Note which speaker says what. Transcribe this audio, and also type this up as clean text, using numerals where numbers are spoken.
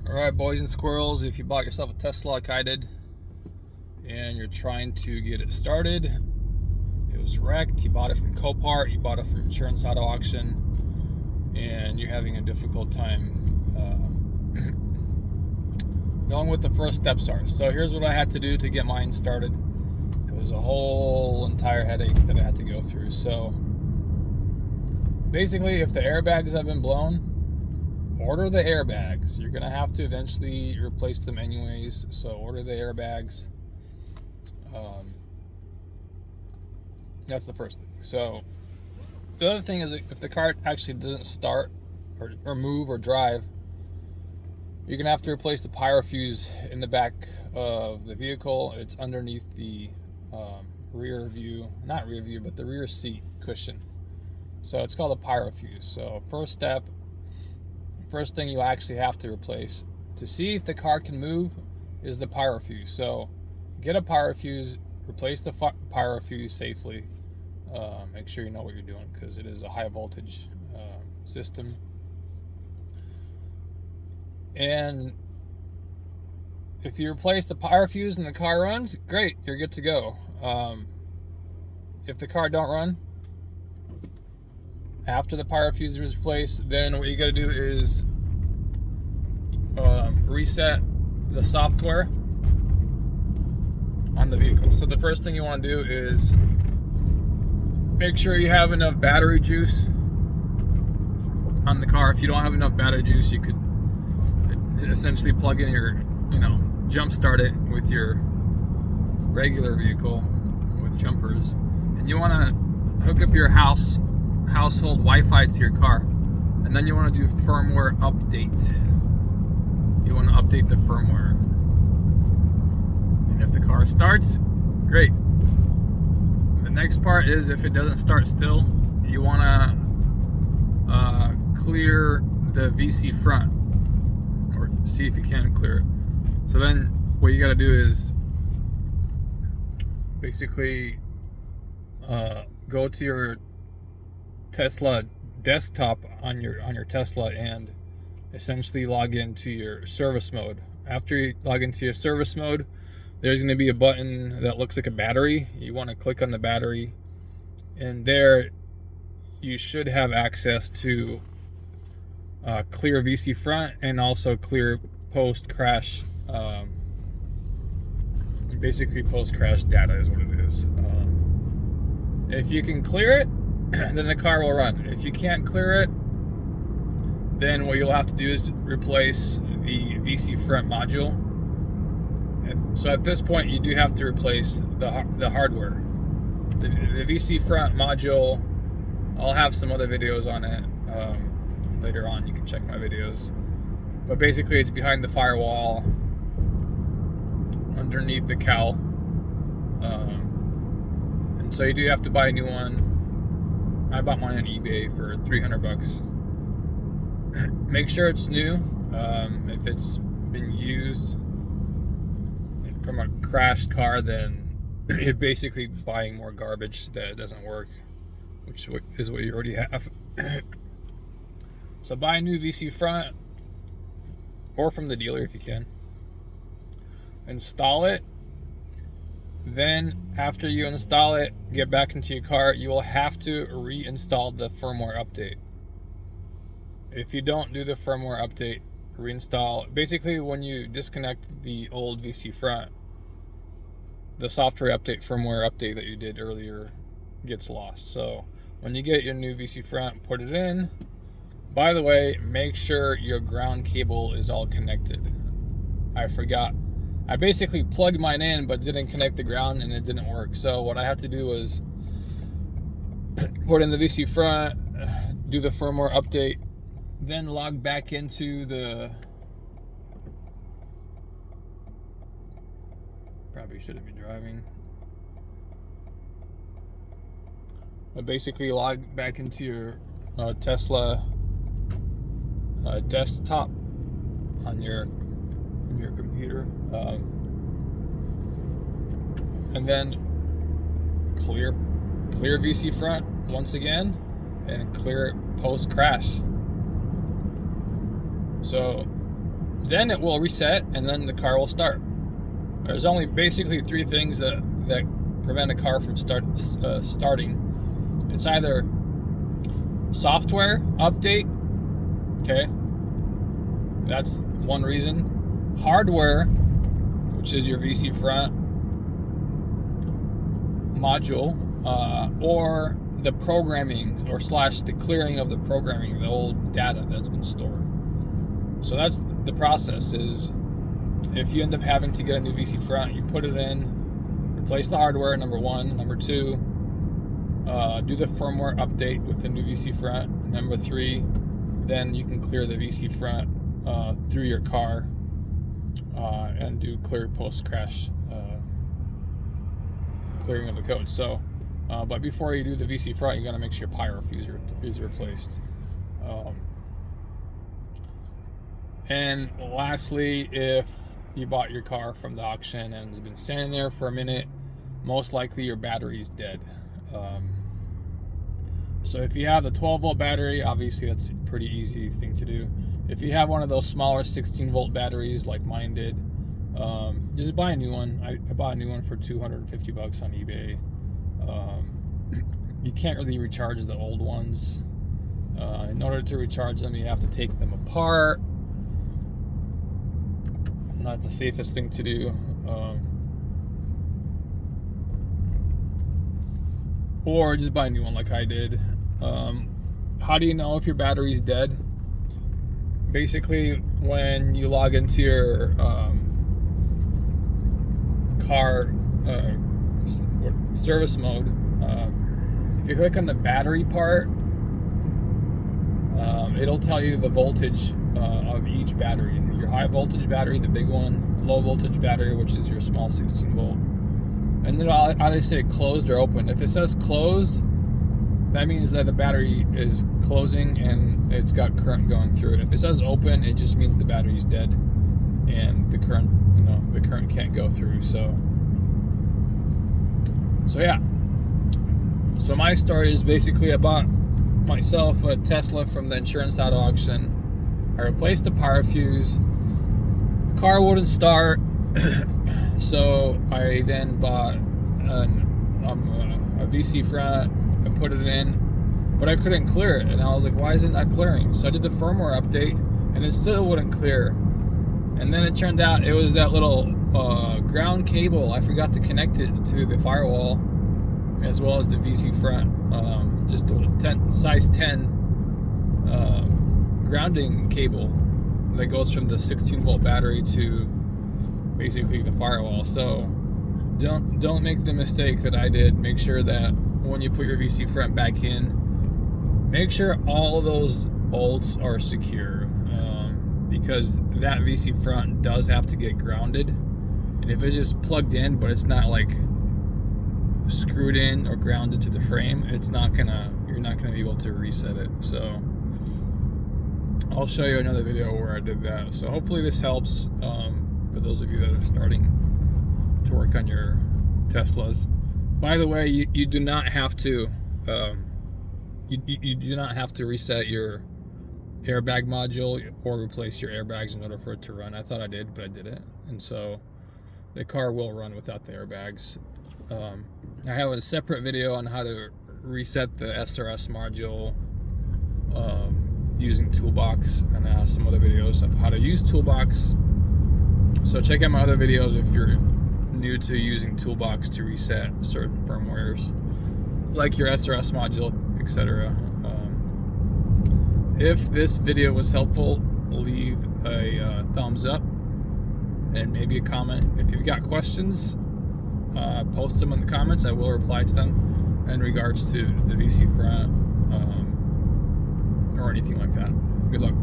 Speaker 1: Alright, boys and squirrels, if you bought yourself a Tesla like I did and you're trying to get it started, it was wrecked, you bought it from Copart, you bought it from Insurance Auto Auction, and you're having a difficult time knowing what the first steps are. So here's what I had to do to get mine started. It was a whole entire headache that I had to go through. So basically, if the airbags have been blown, order the airbags. You're gonna have to eventually replace them anyways, so order the airbags. That's the first thing. So the other thing is, if the car actually doesn't start or move or drive, you're gonna have to replace the pyro fuse in the back of the vehicle. It's underneath the rear view, not rear view, but the rear seat cushion. So it's called a pyro fuse. So first thing you actually have to replace to see if the car can move is the pyro fuse. So get a pyro fuse, replace the pyro fuse safely. Make sure you know what you're doing, because it is a high voltage system. And if you replace the pyro fuse and the car runs, great, you're good to go. If the car don't run after the pyro fuse is replaced, then what you got to do is reset the software on the vehicle. So the first thing you want to do is make sure you have enough battery juice on the car. If you don't have enough battery juice, you could essentially plug in your, jump start it with your regular vehicle with jumpers, and you want to hook up your household Wi-Fi to your car, and then you want to do firmware update. You want to update the firmware, and if the car starts, great. The next part is, if it doesn't start still, you want to clear the VCFront, or see if you can clear it. So then what you got to do is basically go to your Tesla desktop on your Tesla and essentially log into your service mode. After you log into your service mode, there's going to be a button that looks like a battery. You want to click on the battery, and there you should have access to clear VCFront and also clear post-crash. Basically, post-crash data is what it is. If you can clear it, then the car will run. If you can't clear it, then what you'll have to do is replace the VCFront module. And so at this point, you do have to replace the hardware. The VCFront module, I'll have some other videos on it later on. You can check my videos. But basically, it's behind the firewall, underneath the cowl. And so you do have to buy a new one. I bought mine on eBay for $300. Make sure it's new. If it's been used from a crashed car, then you're basically buying more garbage that doesn't work, which is what you already have. So buy a new VCFront, or from the dealer if you can. Install it. Then after you install it, get back into your car, you will have to reinstall the firmware update. If you don't do the firmware update, reinstall. Basically, when you disconnect the old VCFront, the software update, firmware update that you did earlier gets lost. So when you get your new VCFront, put it in. By the way, make sure your ground cable is all connected. I forgot. I basically plugged mine in but didn't connect the ground, and it didn't work. So what I had to do was put in the VCFront, do the firmware update, then log back into the... Probably shouldn't be driving. But basically log back into your Tesla desktop on your computer, and then clear VCFront once again, and clear it post crash. So then it will reset, and then the car will start. There's only basically 3 things that prevent a car from starting. It's either software update, okay, that's one reason. Hardware, which is your VCFront module, or the programming or / the clearing of the programming, the old data that's been stored. So that's the process. Is if you end up having to get a new VCFront, you put it in, replace the hardware, number 1. Number 2, do the firmware update with the new VCFront. Number 3, then you can clear the VCFront through your car and do clear post-crash clearing of the code. So, but before you do the VCFront, you got to make sure your pyro fuse is replaced. And lastly, if you bought your car from the auction and it's been standing there for a minute, most likely your battery's dead. So if you have the 12-volt battery, obviously that's a pretty easy thing to do. If you have one of those smaller 16-volt batteries like mine did, just buy a new one. I bought a new one for $250 on eBay. You can't really recharge the old ones. In order to recharge them, you have to take them apart. Not the safest thing to do. Or just buy a new one like I did. How do you know if your battery's dead? Basically, when you log into your car service mode, if you click on the battery part, it'll tell you the voltage of each battery. Your high voltage battery, the big one, low voltage battery, which is your small 16 volt. And then I'll either say closed or open. If it says closed, that means that the battery is closing and it's got current going through it. If it says open, it just means the battery's dead and the current, the current can't go through. So yeah. So my story is basically I bought myself a Tesla from the insurance auto auction. I replaced the pyro fuse. Car wouldn't start. So I then bought a VCFront. I put it in, but I couldn't clear it, and I was like, why is it not clearing? So I did the firmware update, and it still wouldn't clear. And then it turned out it was that little ground cable. I forgot to connect it to the firewall, as well as the VCFront. Just a size 10 grounding cable that goes from the 16-volt battery to basically the firewall. So don't make the mistake that I did. Make sure that when you put your VCFront back in, make sure all of those bolts are secure, because that VCFront does have to get grounded. And if it's just plugged in but it's not like screwed in or grounded to the frame, you're not gonna be able to reset it. So I'll show you another video where I did that. So hopefully this helps for those of you that are starting to work on your Teslas. By the way, you do not have to you do not have to reset your airbag module or replace your airbags in order for it to run. I thought I did, but I didn't, and so the car will run without the airbags. I have a separate video on how to reset the SRS module using Toolbox, and I have some other videos of how to use Toolbox. So check out my other videos if you're new to using Toolbox to reset certain firmwares, like your SRS module, etc. If this video was helpful, leave a thumbs up and maybe a comment. If you've got questions, post them in the comments. I will reply to them in regards to the VCFront or anything like that. Good luck.